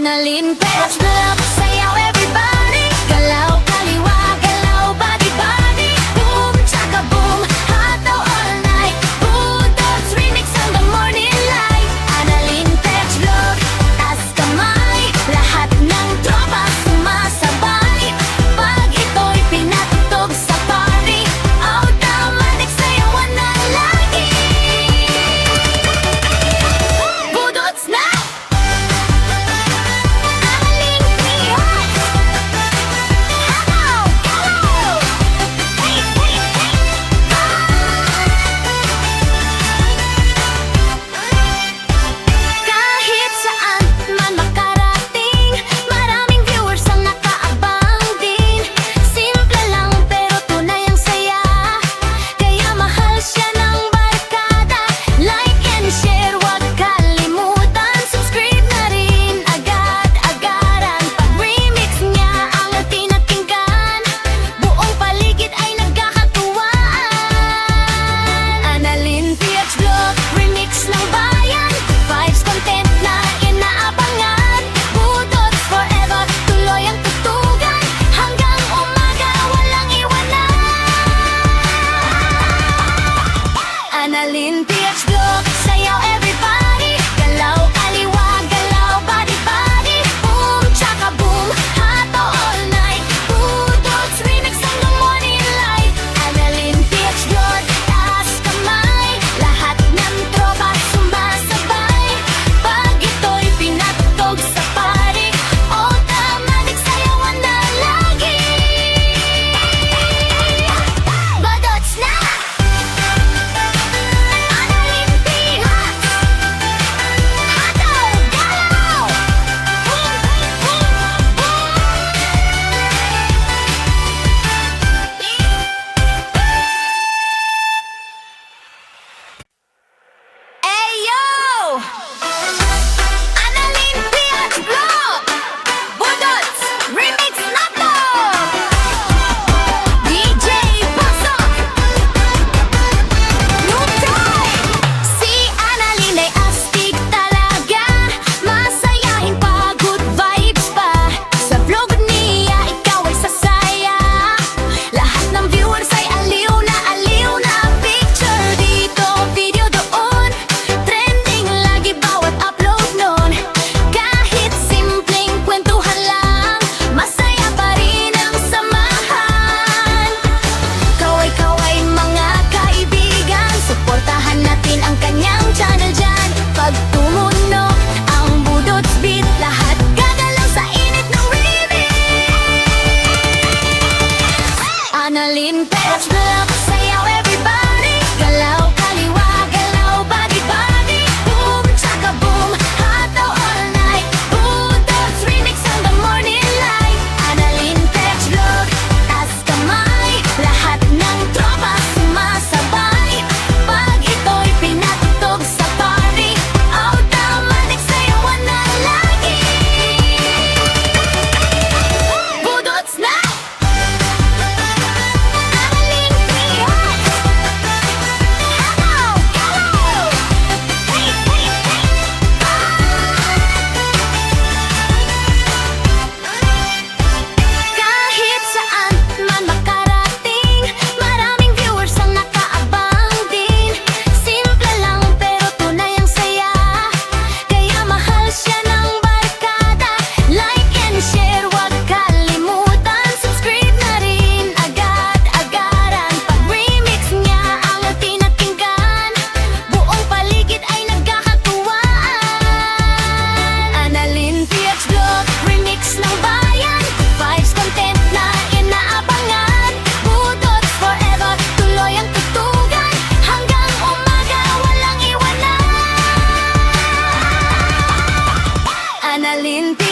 Annalyn Petch Vlog, sayaw everybody. Galaw kaliwa, galaw body-body. Boom, tsaka boom, hataw all night. Budots, remix on the morning light. Annalyn Petch Vlog, taas kamay. Lahat ng tropa sumasabay. Pag ito'y pinatugtog sa party, automatic sayawan na lagi. Budots na! Annalyn Petch Vlog, sayaw everybody. Galaw kaliwa, galaw body-body. Boom, tsaka boom, hataw all night. Budots, remix on the morning light. Annalyn Petch Vlog, taas kamay. Lahat ng tropa sumasabay. Pag ito'y pinatugtog sa party, automatic sayawan na lagi. Budots na! Annalyn Petch Vlog, sayaw everybody. Galaw kaliwa, galaw body-body. Boom, tsaka boom, hataw all night. Budots, remix on the morning light. Annalyn Petch Vlog, taas kamay. Lahat ng tropa sumasabay. Pag ito'y pinatugtog sa party, automatic sayawan na lagi. Budots na! Annalyn Petch